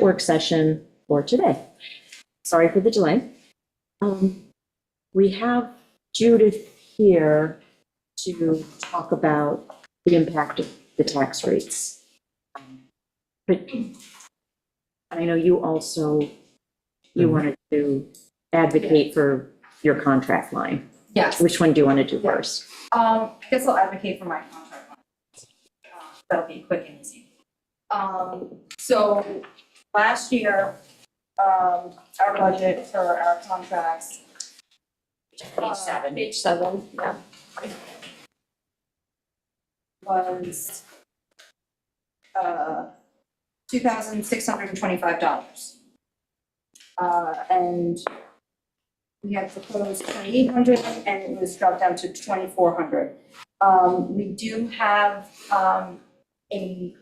budget work session for today. Sorry for the delay. We have Judith here to talk about the impact of the tax rates. But I know you also, wanted to advocate for your contract line. Yes. Which one do you want to do first? I guess I'll advocate for my contract line. That'll be quick and easy. So last year, our budget for our contracts. Page 7. Page 7, yeah. Was $2,625. And we had proposed 2,800 and it was dropped down to 2,400. We do have a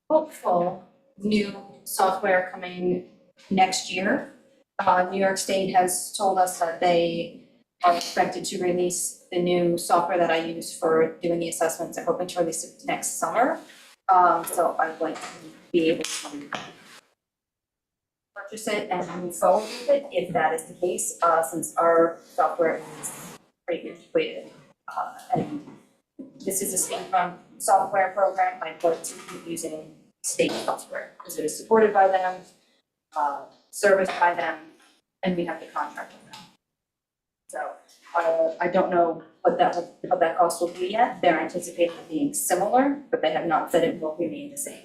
hopeful new software coming next year. New York State has told us that they are expected to release the new software that I use for doing the assessments. I'm hoping to release it next summer. So I'd like to be able to purchase it and move forward with it if that is the case, since our software is pretty antiquated. And this is a state-run software program. I'd like to keep using state software because it is supported by them, serviced by them, and we have the contract with them. So I don't know what that cost will be yet. They're anticipating it being similar, but they have not said it will remain the same.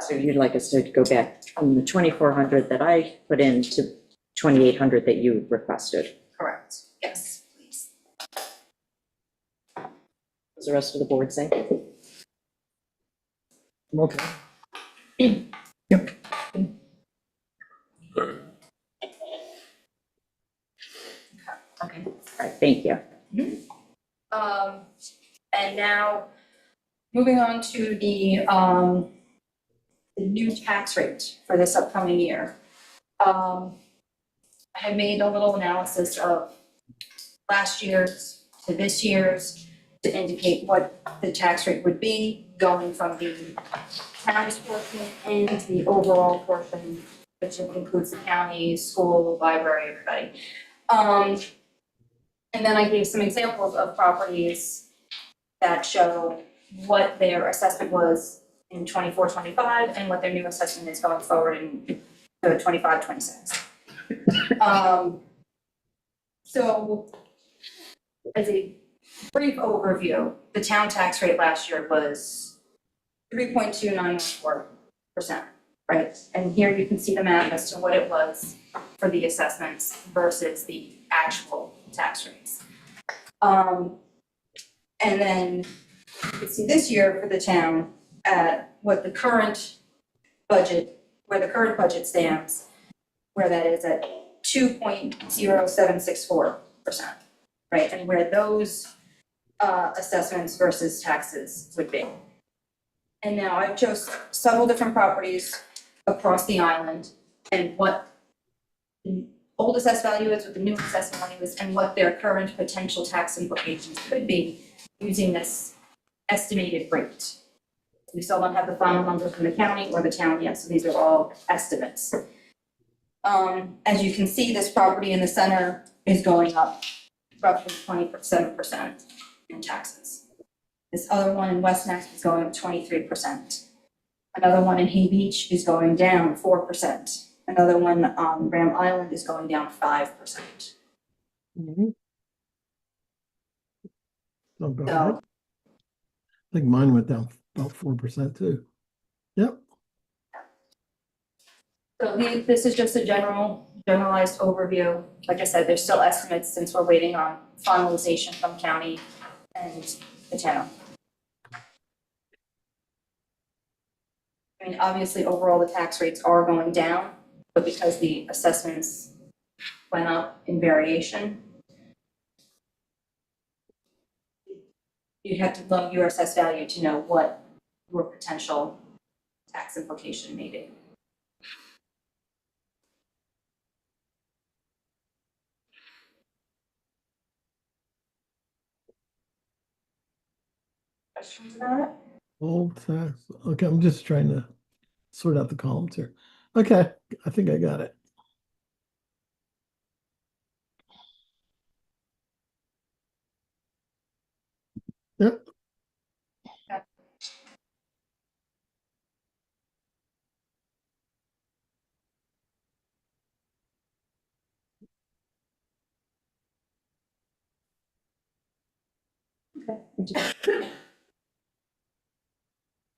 So you'd like us to go back from the 2,400 that I put in to 2,800 that you requested? Correct. Yes, please. What does the rest of the board say? Okay. Yep. Okay, all right, thank you. And now, moving on to the new tax rate for this upcoming year. I had made a little analysis of last year's to this year's to indicate what the tax rate would be going from the county's portion and the overall portion, which includes the county, school, library, everybody. And then I gave some examples of properties that show what their assessment was in 24-25 and what their new assessment is going forward in 25-26. So as a brief overview, the town tax rate last year was 3.294%, right? And here you can see the map as to what it was for the assessments versus the actual tax rates. And then you can see this year for the town at what the current budget, where the current budget stands, where that is at 2.0764%, right? And where those assessments versus taxes would be. And now I've chose several different properties across the island and what the old assessed value is, what the new assessed value is, and what their current potential tax implications could be using this estimated rate. We still don't have the final number from the county or the town yet, so these are all estimates. As you can see, this property in the center is going up roughly 27% in taxes. This other one in West Neck is going up 23%. Another one in Hay Beach is going down 4%. Another one on Ram Island is going down 5%. Oh, go So- ahead. I think mine went down about 4% too. Yep. So this is just a generalized overview. Like I said, there's still estimates since we're waiting on finalization from county and the town. I mean, obviously, overall, the tax rates are going down, but because the assessments went up in variation, you'd have to look your assessed value to know what your potential tax implication may be. Questions about it? Old tax. Okay, I'm just trying to sort out the columns here. Okay, I think I got it. Yep.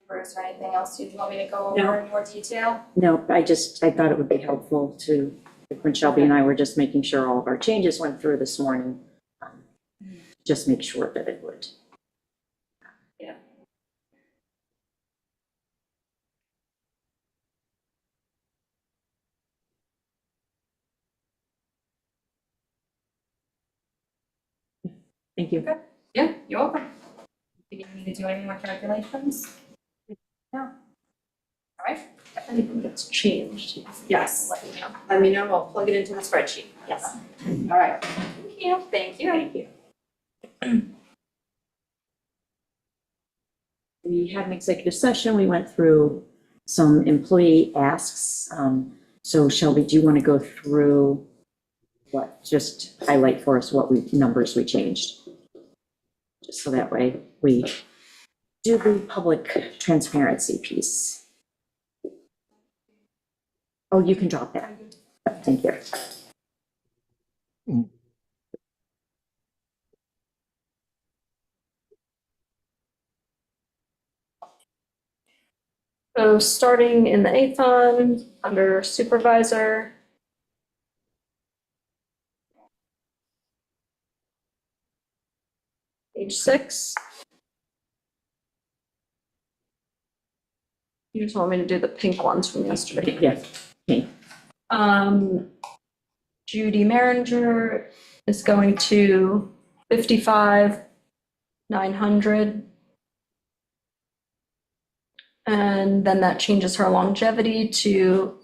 Or is there anything else you want me to go over in more detail? No, I thought it would be helpful to, when Shelby and I were just making sure all of our changes went through this morning, just make sure that it would. Yeah. Thank you. Okay. Yeah, you're welcome. Do you need to do any more calculations? No. All right. Anything that's changed, Yes. let me know. Let me know, we'll plug it into the spreadsheet. Yes. All right. Thank you. Thank you. Thank you. We had an executive session. We went through some employee asks. So Shelby, do you want to go through just highlight for us what numbers we changed? Just so that way we do the public transparency piece. Oh, you can drop that. Thank you. So starting in the A fund, under supervisor. Page 6. You just want me to do the pink ones from yesterday. Yes. Okay. Judy Maringer is going to 55,900. And then that changes her longevity to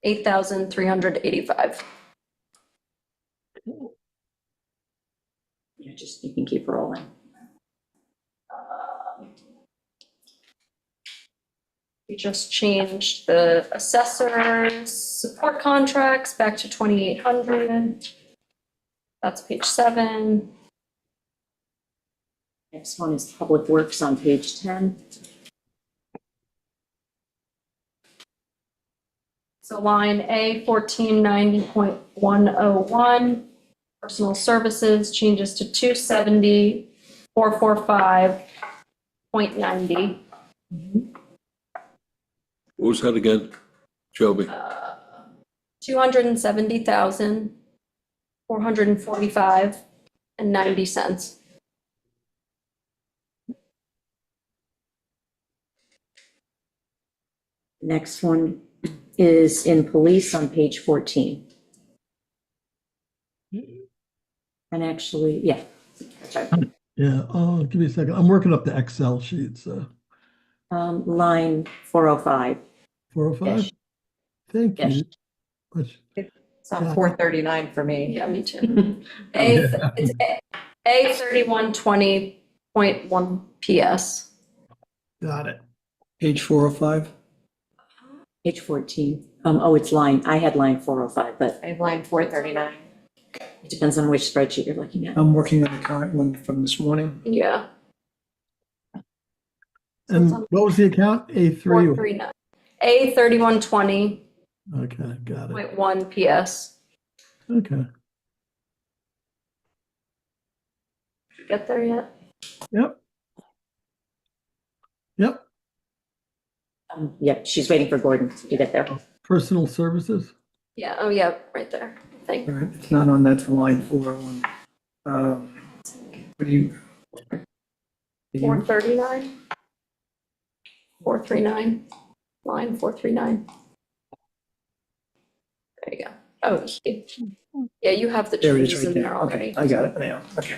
8,385. Yeah, just you can keep rolling. We just changed the assessor's support contracts back to 2,800. That's page 7. Next one is Public Works on page 10. So line A 1490.101, personal services changes to 270,445.90. What was that again, Shelby? 270,445.90. Next one is in police on page 14. And actually, yeah. Sorry. Yeah, give me a second. I'm working up the Excel sheet, so Line 405. 405. Thank Yes. you. Much. It's on 439 for me. Yeah, me too. It's A 3120.1 PS. Got it. Page 405? Page 14. Oh, it's I had line 405, but I have line 439. it depends on which spreadsheet you're looking at. I'm working on the current one from this morning. Yeah. And what was the account? A3? 439. A 3120.1 Okay, got it. PS. Okay. Get there yet? Yep. Yep. Yeah, she's waiting for Gordon to get there. Personal services. Yeah, oh yeah, right there. Thank All right, it's not on that for line 401. What do you? 439. 439. Line 439. There you go. Oh, yeah, you have the There it is changes right in there there. already. Okay, I got it now. Okay.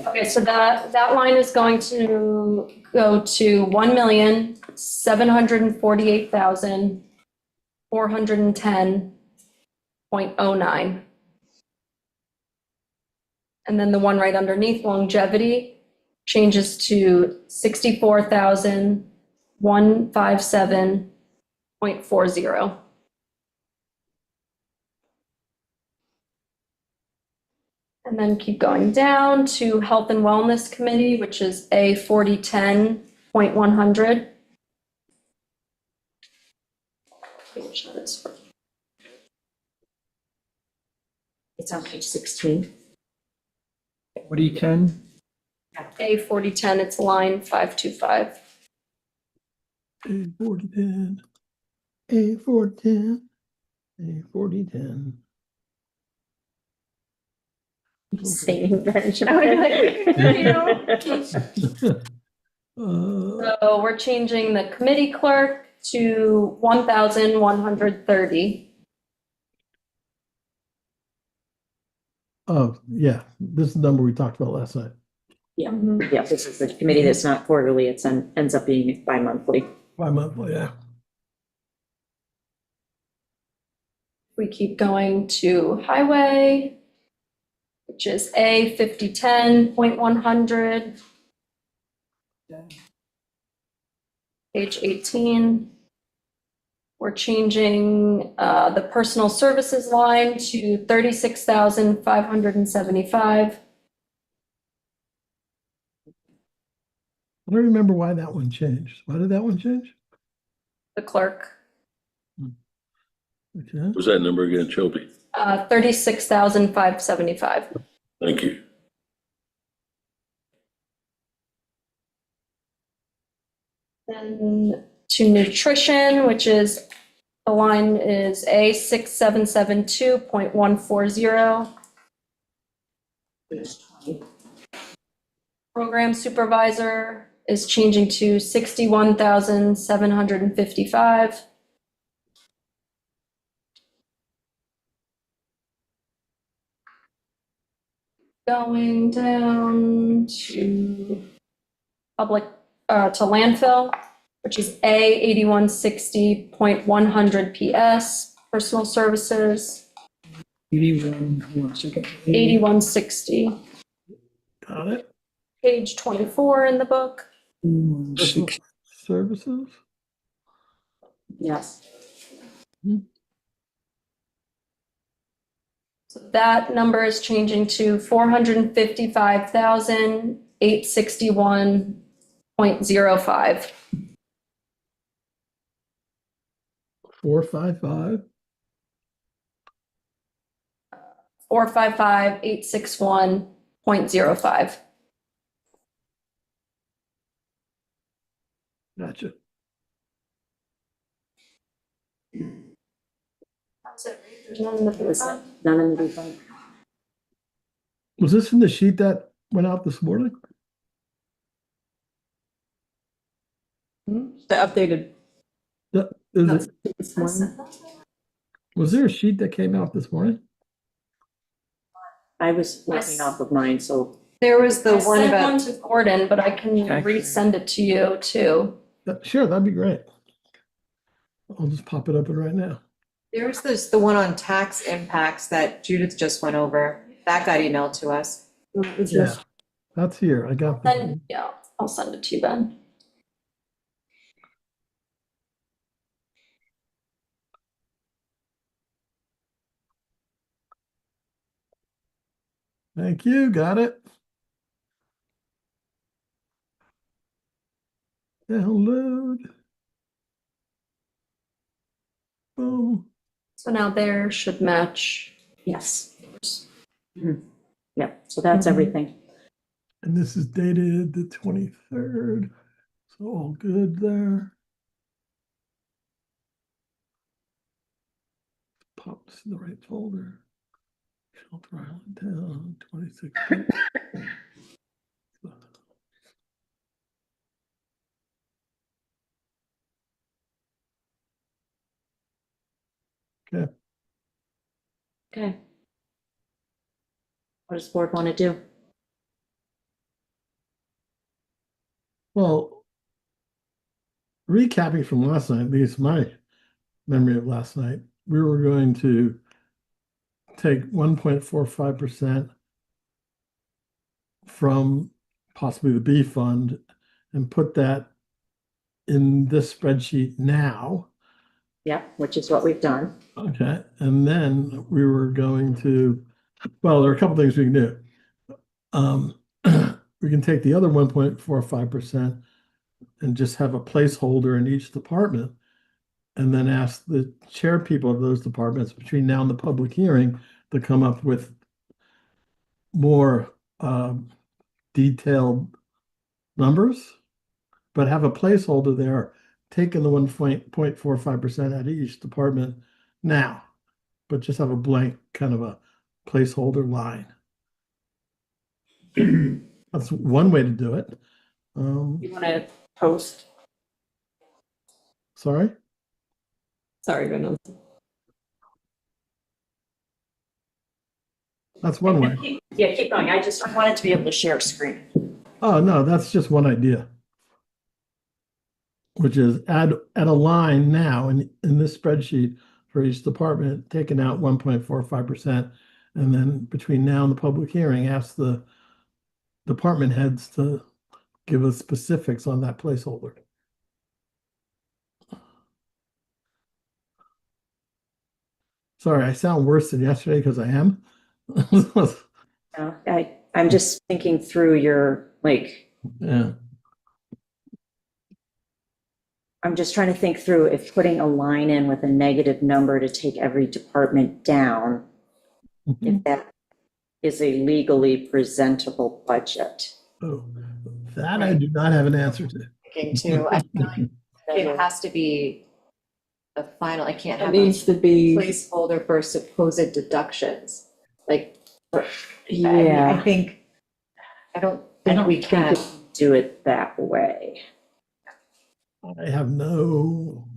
Okay, so that line is going to go to 1,748,410.09. And then the one right underneath, longevity, changes to 64,157.05. 0.40. And then keep going down to Health and Wellness Committee, which is A 4010.100. It's on page 16. What do you can? A 4010, it's line 525. A4010, A4010, A4010. Singing version. So we're changing the committee clerk to 1,130. Oh, yeah, this is the number we talked about last night. Yeah, yeah, this is the committee that's not quarterly, it's ends up being bi-monthly. Bi-monthly, yeah. We keep going to highway, which is A 5010.100. Page 18. We're changing the personal services line to 36,575. I don't remember why that one changed. Why did that one change? The clerk, Okay. What was that number again, Shelby? 36,575. Thank you. Then to nutrition, which is, the line is A 6772.140. Program supervisor is changing to 61,755. Going down to public, to landfill, which is A 8160.100 PS, personal services, 81, hold on a second. 8160. Got it. Page 24 in the book. 8160. Services? Yes. So that number is changing to 455,861.05. 455. 455,861.05. Gotcha. That's it, right? There's none in the It was book. none in the refund. Was this in the sheet that went out this morning? The updated, Is it, This one, was there a sheet that came out this morning? I was working off of mine, so there was the I one sent about, one to Gordon, but I can Okay. resend it to you too. Sure, that'd be great. I'll just pop it up right now. there was the one on tax impacts that Judith just went over. That got emailed to us. Yeah, that's here. I got Then, the, yeah, I'll send it to you, Ben. thank you, got it. Download. Boom. So now there should match. yes. Yep, so that's Mhm. everything. And this is dated the 23rd. So all good there. Pop this in the right folder. Shelter Island Town, 26. Okay, Okay. What does the board want to do? well, recapping from last night, at least my memory of last night, we were going to take 1.45% from possibly the B fund and put that in this spreadsheet now. Yep, which is what we've done. Okay, and then we were going to, well, there are a couple things we can do. We can take the other 1.45% and just have a placeholder in each department. And then ask the chair people of those departments between now and the public hearing to come up with more detailed numbers, but have a placeholder there, taking the 1.45% out of each department now, but just have a blank kind of a placeholder line. That's one way to do it. You want to post? Sorry? Sorry, Vanessa. That's one way. Yeah, keep going. I wanted to be able to share screen. Oh, no, that's just one idea. Which is add a line now in this spreadsheet for each department, taking out 1.45%. And then between now and the public hearing, ask the department heads to give us specifics on that placeholder. Sorry, I sound worse than yesterday because I am. I'm just thinking through your, Yeah. I'm just trying to think through if putting a line in with a negative number to take every department down, if that is a legally presentable budget. Oh, that I do not have an answer to. Thinking too, I feel like it has to be the final, I can't It have a needs to be, placeholder for supposed deductions. Like, I Yeah, think, I don't think we can. do it that way. I have no.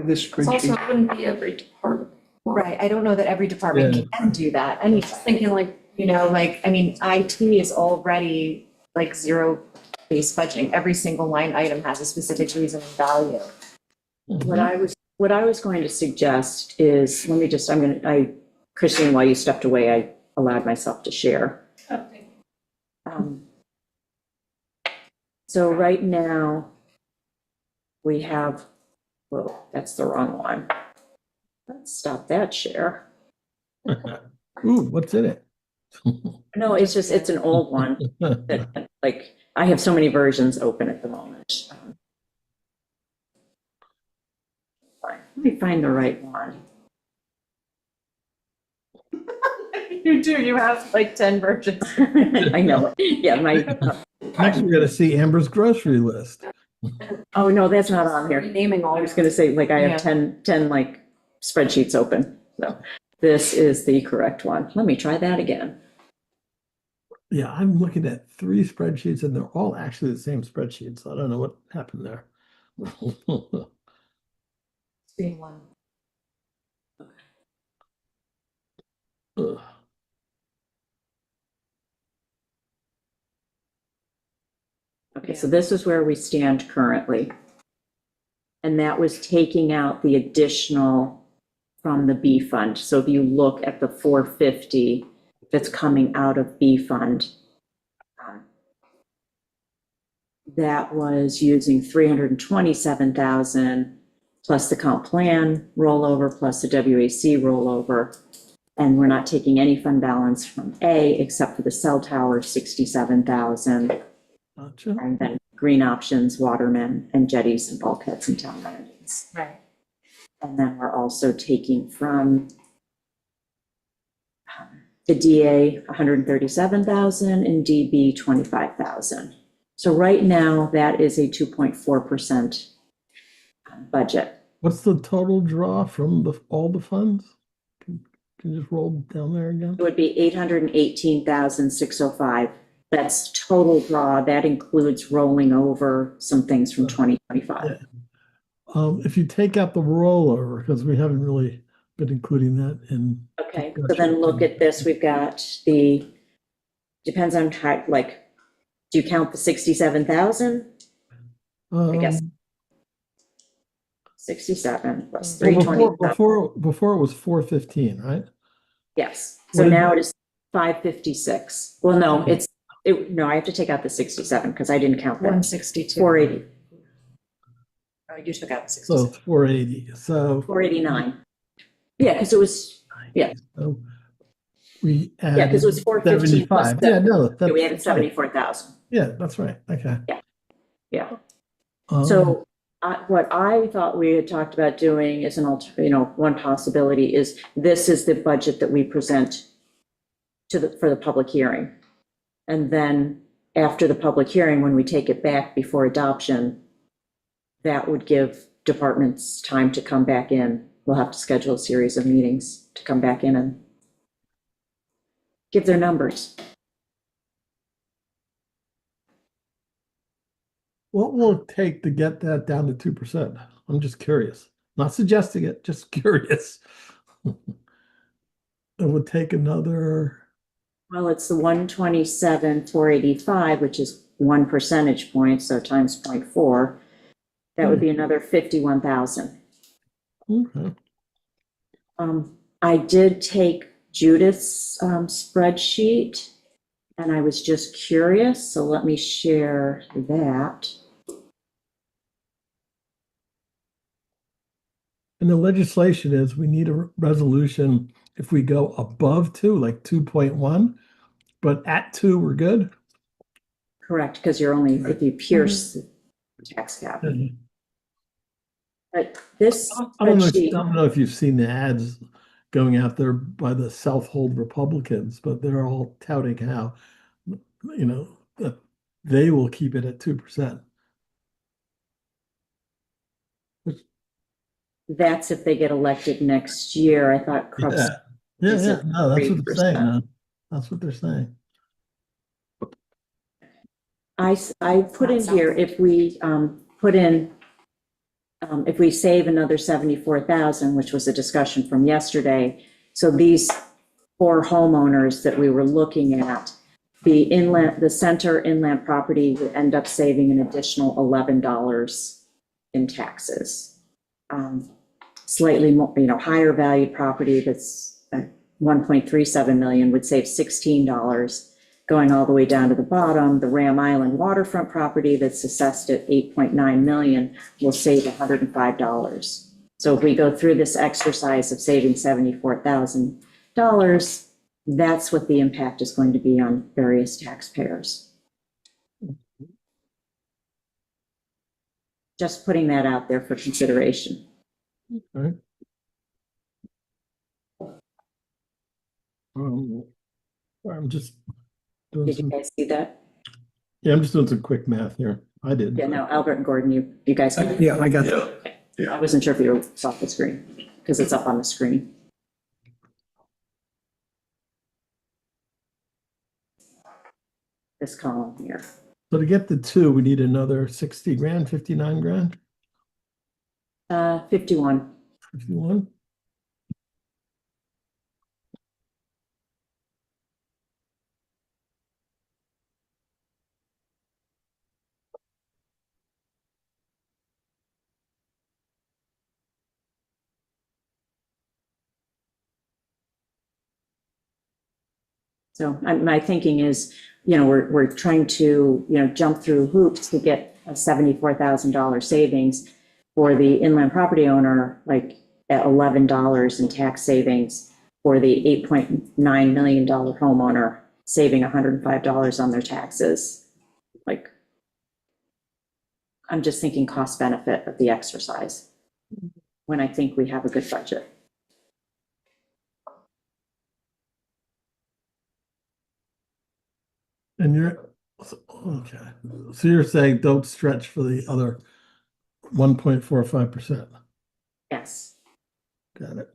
This it's also spreadsheet, wouldn't be every department. Right, I don't know that every department Yeah. can do that. I mean, Thinking like, you know, like, I mean, IT is already like zero-based budgeting. Every single line item has a specific reason and value. What I was going to suggest is, Christine, while you stepped away, I allowed myself to share. okay. So right now, we have, well, that's the wrong one. Let's stop that share. Ooh, what's in it? No, it's an old one. That, I have so many versions open at the moment. Fine, let me find the right one. You do, you have like 10 versions. I know, yeah, Next, we're gonna see Amber's grocery list. oh, no, that's not on here. Naming all I was gonna say, I Yeah. have 10 spreadsheets open, so this is the correct one. Let me try that again. Yeah, I'm looking at 3 spreadsheets and they're all actually the same spreadsheet, so I don't know what happened there. Screen one. Ugh. Okay, so this is where we stand currently. And that was taking out the additional from the B fund. So if you look at the 450 that's coming out of B fund, that was using 327,000 plus the comp plan rollover plus the WAC rollover. And we're not taking any fund balance from A except for the cell tower, 67,000. Gotcha. And then green options, watermen, and jetties and bulkheads and town landings. Right. And then we're also taking from the DA 137,000 and DB 25,000. So right now, that is a 2.4% budget. What's the total draw from all the funds? Can you just roll down there again? It would be 818,605. That's total draw. That includes rolling over some things from 2025. If you take out the rollover, because we haven't really been including that in. Okay, so then look at this. We've got depends on how, do you count the 67,000? I guess. 67 plus Well, 320. before it was 415, right? Yes, so What is now it is 556. Well, no, no, I have to take out the 67 because I didn't count that. 162. 480. Oh, you took out So 67. it's 480, so. 489. Yeah, because it was, yeah. So we Yeah, because it was added 415 plus 75. Yeah, no, yeah, we that's added right. 74,000. Yeah, that's right. Okay. Yeah. Um, So what I thought we had talked about doing is one possibility is this is the budget that we present for the public hearing. And then after the public hearing, when we take it back before adoption, that would give departments time to come back in. We'll have to schedule a series of meetings to come back in and give their numbers. What will it take to get that down to 2%? I'm just curious. Not suggesting it, just curious. It would take another, Well, it's the 127, 485, which is 1 percentage point, so times 0.4. That would be another 51,000. okay. I did take Judith's spreadsheet, and I was just curious, so let me share that. And the legislation is we need a resolution if we go above 2, like 2.1, but at 2, we're good. Correct, because you're only, if you pierce the tax cap. And But this I don't know, I spreadsheet, don't know if you've seen the ads going out there by the self-hold Republicans, but they're all touting how, that they will keep it at 2%. that's if they get elected next year. I thought Krups Yeah, yeah, is yeah. at No, that's what they're saying. 3%. That's what they're saying. I put in here, if we put in, if we save another 74,000, which was a discussion from yesterday, so these 4 homeowners that we were looking at, the center inland property would end up saving an additional $11 in taxes. Slightly more, higher valued property that's 1.37 million would save $16. Going all the way down to the bottom, the Ram Island waterfront property that's assessed at 8.9 million will save $105. So if we go through this exercise of saving $74,000, that's what the impact is going to be on various taxpayers. Just putting that out there for consideration. All right. I'm just doing Did you some, guys see that? yeah, I'm just doing some quick math here. I did. Yeah, no, Albert and Gordon, you guys. Yeah, I got that. Yeah. I wasn't sure if you saw the screen, because it's up on the screen. This column here. So to get the 2, we need another 60 grand, 59 grand, 51. 51. So my thinking is, we're trying to, jump through hoops to get a $74,000 savings for the inland property owner, like at $11 in tax savings, for the $8.9 million homeowner, saving $105 on their taxes. Like, I'm just thinking cost benefit of the exercise when I think we have a good budget. And okay. So you're saying don't stretch for the other 1.45%. Yes. Got it.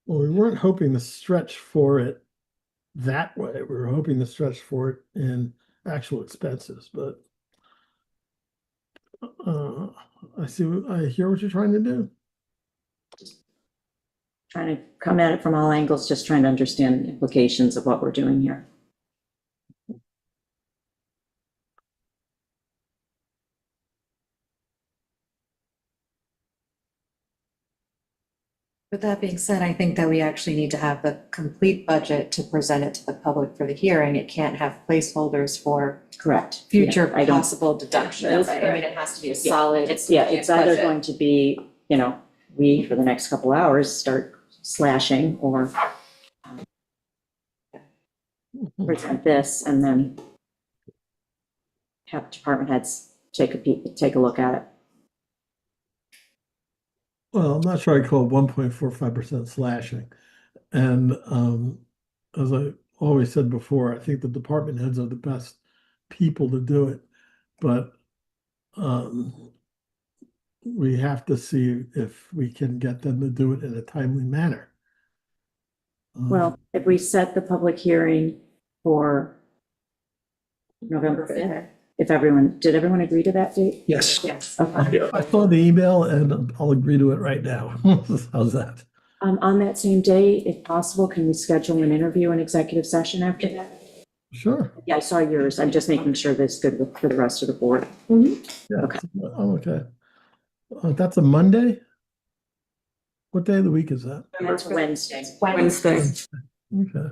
Well, we weren't hoping to stretch for it that way. We were hoping to stretch for it in actual expenses, but I hear what you're trying to do. Trying to come at it from all angles, just trying to understand the implications of what we're doing here. With that being said, I think that we actually need to have the complete budget to present it to the public for the hearing. It can't have placeholders for Correct. future Yeah, I don't, possible deductions. I mean, it has to be a solid. it's either budget. going to be, we, for the next couple hours, start slashing or present this and then have department heads take a look at it. Well, I'm not sure I call it 1.45% slashing. And as I always said before, I think the department heads are the best people to do it. But we have to see if we can get them to do it in a timely manner. Well, if we set the public hearing for November 5th, did everyone agree to that date? Yes. Yes. Okay. I saw the email and I'll agree to it right now. How's that? On that same day, if possible, can we schedule an interview and executive session after that? Sure. Yeah, I saw yours. I'm just making sure that's good for the rest of the board. Yeah. Okay. Oh, okay. That's a Monday? What day of the week is that? That's Wednesday. Wednesday. Okay.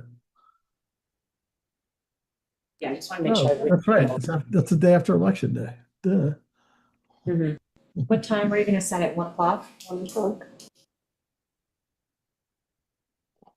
Yeah, I just want to make Oh, sure. that's right. That's the day after election day. Duh. Mhm. What time were you gonna set it? 1 o'clock? 1 o'clock.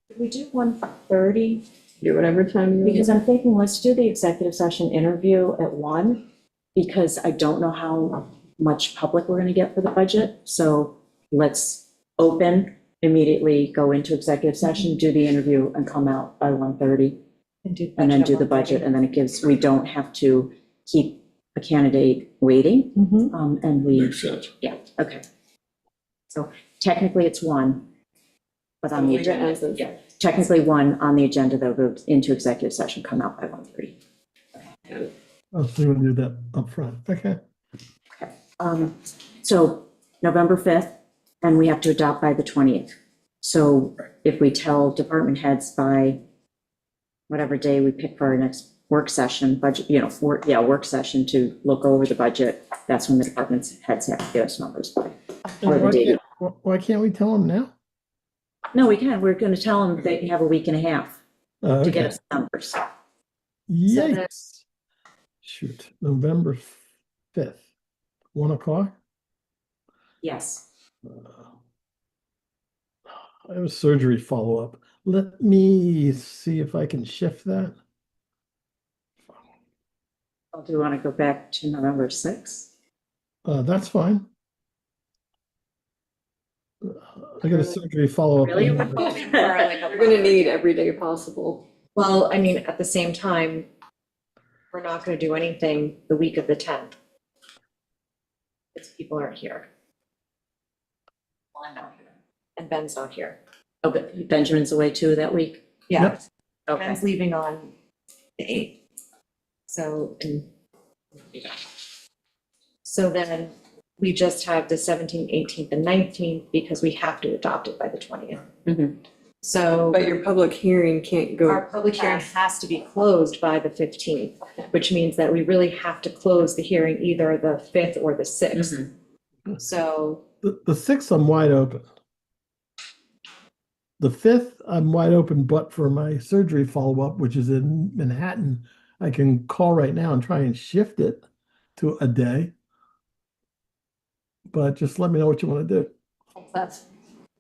Could we do 1:30? Do whatever time you. Because I'm thinking, let's do the executive session interview at 1, because I don't know how much public we're gonna get for the budget. So let's open, immediately go into executive session, do the interview, and come out by 1:30, and then do the budget, and then it gives, we don't have to keep a candidate waiting, and we, Makes sense. yeah, okay. So technically it's 1, but on the Leave it as agenda, is. yeah, technically 1 on the agenda, though, goes into executive session, come out by 1:30. Oh, so you want to do that up front? Okay. So November 5th, and we have to adopt by the 20th. So if we tell department heads by whatever day we pick for our next work session, budget, work session to look over the budget, that's when the department heads have to give us numbers by. Or the date. Why can't we tell them now? No, we can. We're going to tell them they have a week and a half to get Okay. us numbers. Yikes. Shoot, November 5th, 1 o'clock? Yes. I have a surgery follow-up. Let me see if I can shift that. Do you want to go back to November 6th? That's fine. I got a surgery follow-up. Really? You're gonna need every day possible. Well, I mean, at the same time, we're not gonna do anything the week of the 10th. Because people aren't here and Ben's not here. Oh, but Benjamin's away too that week? Yeah, Yep. Okay. Ben's leaving on the 8th. So, so then we just have the 17th, 18th, and 19th because we have to adopt it by the 20th. Mhm. So But your public hearing can't go. our public hearing has to be closed by the 15th, which means that we really have to close the hearing either the 5th or the 6th. So, The 6th, I'm wide open. The 5th, I'm wide open, but for my surgery follow-up, which is in Manhattan, I can call right now and try and shift it to a day. But just let me know what you want to do. That's.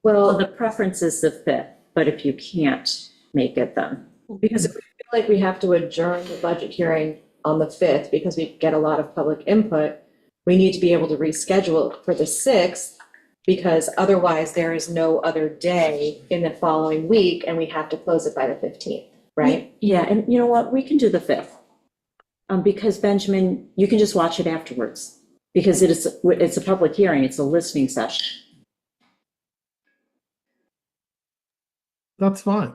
Well, the preference is the 5th, but if you can't make it, then. because if we feel like we have to adjourn the budget hearing on the 5th because we get a lot of public input, we need to be able to reschedule it for the 6th because otherwise there is no other day in the following week and we have to close it by the 15th, right? Yeah, and you know what? We can do the 5th. Because Benjamin, you can just watch it afterwards. Because it's a public hearing, it's a listening session. That's fine.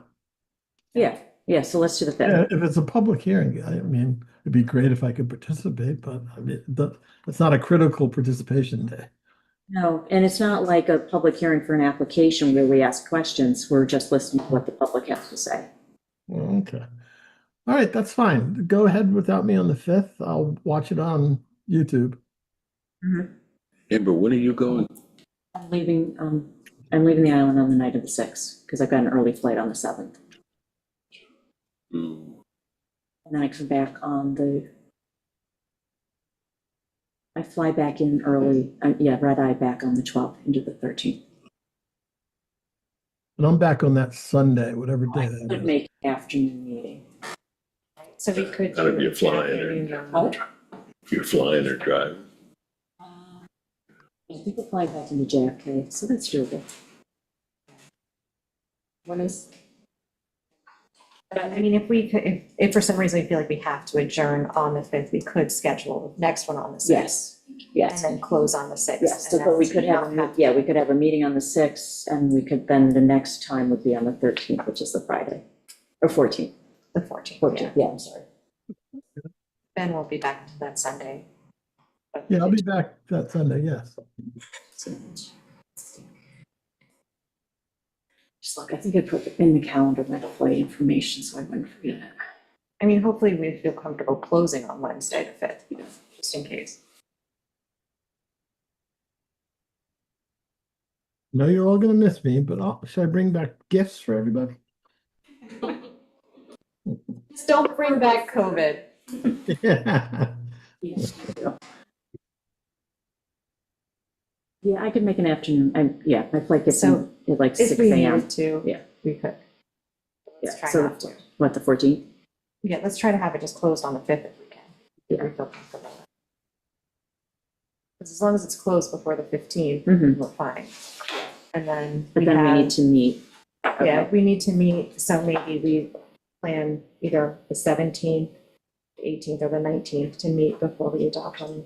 Yeah, so let's do the 5th. Yeah, if it's a public hearing, I mean, it'd be great if I could participate, but I mean, it's not a critical participation day. No, and it's not like a public hearing for an application where we ask questions. We're just listening to what the public has to say. Okay. All right, that's fine. Go ahead without me on the 5th. I'll watch it on YouTube. Amber, when are you going? I'm leaving I'm leaving the island on the night of the 6th, because I've got an early flight on the 7th. Ooh, And then I come back on I fly back in early, red eye back on the 12th into the 13th. And I'm back on that Sunday, whatever day that Could is. make afternoon meeting. So we could Not if do you're flying or- afternoon, Oh, if you're flying or driving. I think we're flying back into JFK, so that's doable. When is? But I mean, if we could, if for some reason we feel like we have to adjourn on the 5th, we could schedule the next one on the 6th. Yes, And yes, then close on the 6th. yes, and so, but we then could have, not we could have a meeting on the 6th, and we could, then the next time would be on the 13th, which is the Friday, or 14th, The 14th, 14th, yeah, I'm sorry. Ben won't be back that Sunday. Yeah, I'll be back that Sunday, yes. Just look, I think I put in the calendar my flight information, so I wouldn't forget it. I mean, hopefully we feel comfortable closing on Wednesday, the 5th, just in case. I know you're all gonna miss me, but should I bring back gifts for everybody? Just don't bring back COVID. Yeah, I could make an afternoon, my flight gets So, in at like If 6 we AM. needed to, Yeah. we could. Yeah, Let's try so not to. What, the 14th? Yeah, let's try to have it just closed on the 5th if we can. If we feel comfortable. Because as long as it's closed before the 15th, Mhm. we're fine. And then But we then we need have, to meet. yeah, Okay. we need to meet, so maybe we plan either the 17th, the 18th, or the 19th to meet before we adopt them.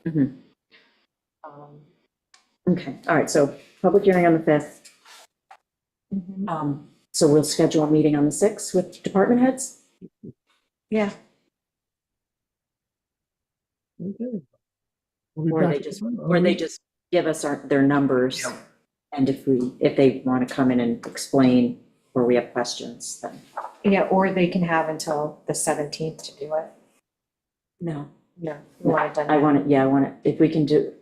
Mhm. Um, Okay, all right, so public hearing on the 5th. So we'll schedule a meeting on the 6th with department heads? Yeah, Okay. We'll be Or back they just give us their numbers? Yep. And if they want to come in and explain, or we have questions, then. yeah, or they can have until the 17th to do it. No. No, we want it done. I want it, if we can do.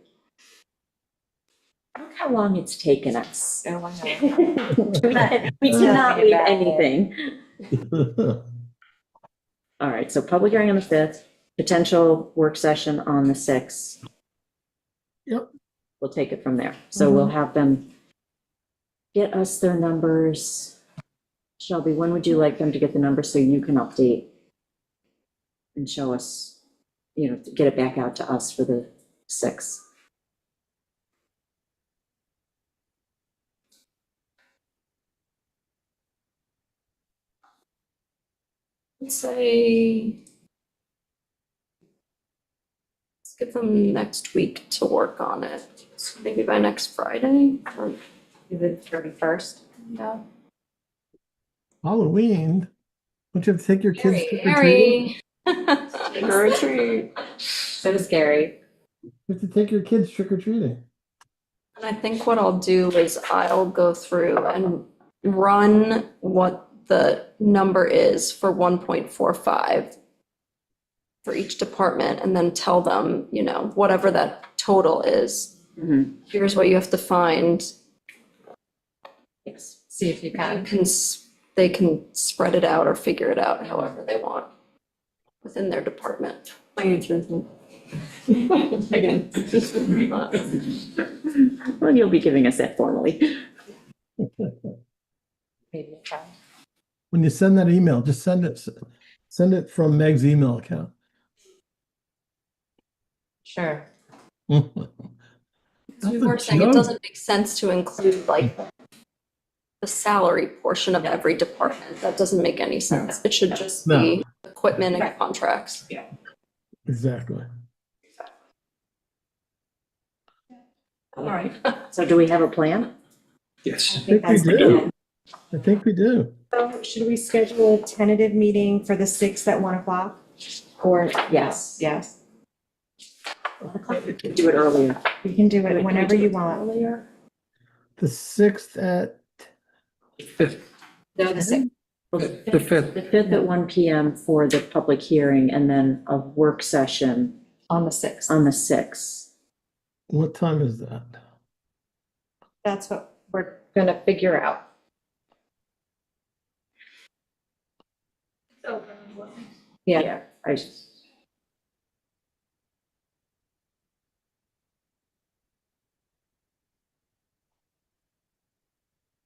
Look how long it's taken us. Oh, I know. We cannot me leave about it. anything. All right, so public hearing on the 5th, potential work session on the 6th. Yep. We'll take it from there. So we'll have them get us their numbers. Shelby, when would you like them to get the numbers so you can update and show us, get it back out to us for the 6th? Let's say, let's give them next week to work on it. So maybe by next Friday, or, The 31st. yeah. Halloween, don't you have to take your kids trick or treating? Harry. Trick or treat. So scary. You have to take your kids trick or treating. And I think what I'll do is I'll go through and run what the number is for 1.45 for each department, and then tell them, whatever that total is, Mhm. here's what you have to find. Yes. See if you can. They can spread it out or figure it out however they want within their department. My answer is no. Again. Well, you'll be giving us that formally. Maybe a try. When you send that email, just send it from Meg's email account. Sure. We were saying it doesn't make sense to include like the salary portion of every department. That doesn't make any sense. It should just be equipment and contracts. Exactly. All right. So do we have a plan? Yes. I think we do. I think we do. So should we schedule a tentative meeting for the 6th at 1 o'clock? Or? Yes. Yes, Do it earlier. we can do it whenever you want. Earlier? The 6th at, Fifth, No, the 6th. the fifth. The 5th at 1 PM for the public hearing, and then a work session On the 6th. on the 6th. what time is that? That's what we're gonna figure out. Yeah. I just.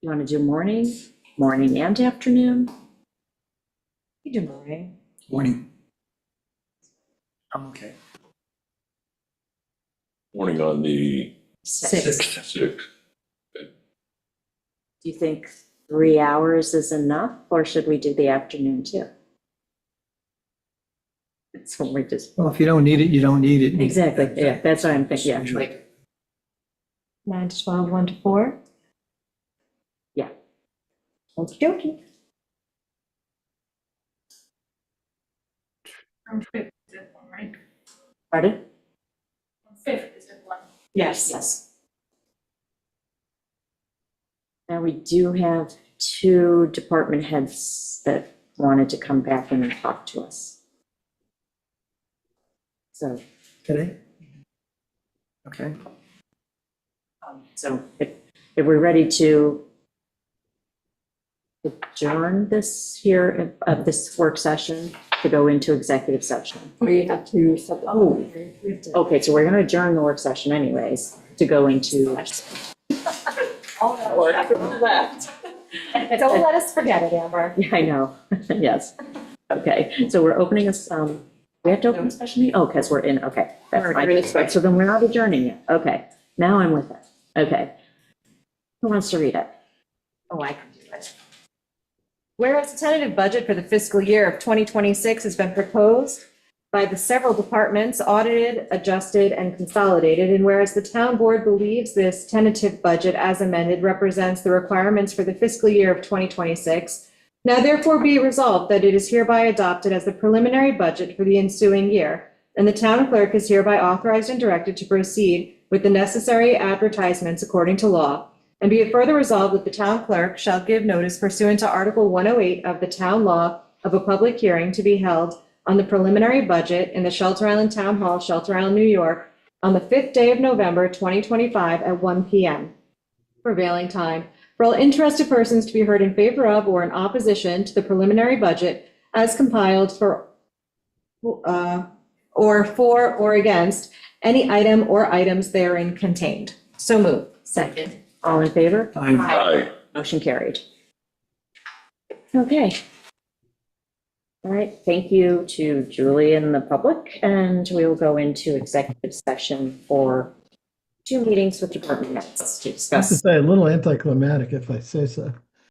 You want to do morning and afternoon? You do morning. Morning. I'm okay. Morning on the Six. 6th. Do you think 3 hours is enough, or should we do the afternoon too? That's what we just, Well, if you don't need it, you don't need it. exactly, yeah, that's what I'm thinking, yeah. Usually. 9 to 12, 1 to 4. Yeah. Okey-dokey. Pardon? Yes. Yes. Now, we do have 2 department heads that wanted to come back in and talk to us. So, Today? Okay. so if we're ready to adjourn this here, this work session to go into executive session. We have to set the. Oh, okay, so we're gonna adjourn the work session anyways, to go into. All that work after that. Don't let us forget it, Amber. Yeah, I know, yes. Okay, so we're opening us, we have to open a special meeting, oh, because we're in, okay. That's We're fine. in a special- So then we're not adjourning yet, okay, now I'm with it, okay. Who wants to read it? Oh, I can do it. Whereas the tentative budget for the fiscal year of 2026 has been proposed by the several departments, audited, adjusted, and consolidated, and whereas the town board believes this tentative budget as amended represents the requirements for the fiscal year of 2026, now therefore be resolved that it is hereby adopted as the preliminary budget for the ensuing year, and the town clerk is hereby authorized and directed to proceed with the necessary advertisements according to law. And be it further resolved that the town clerk shall give notice pursuant to Article 108 of the town law of a public hearing to be held on the preliminary budget in the Shelter Island Town Hall, Shelter Island, New York, on the 5th day of November, 2025 at 1 p.m. Prevailing time for all interested persons to be heard in favor of or in opposition to the preliminary budget as compiled or for or against any item or items therein contained. So moved. Second. All in favor? Aye. Motion carried. Okay. All right, thank you to Julie and the public, and we will go into executive session for 2 meetings with department heads to I have to discuss. say, a little anticlimactic if I say so.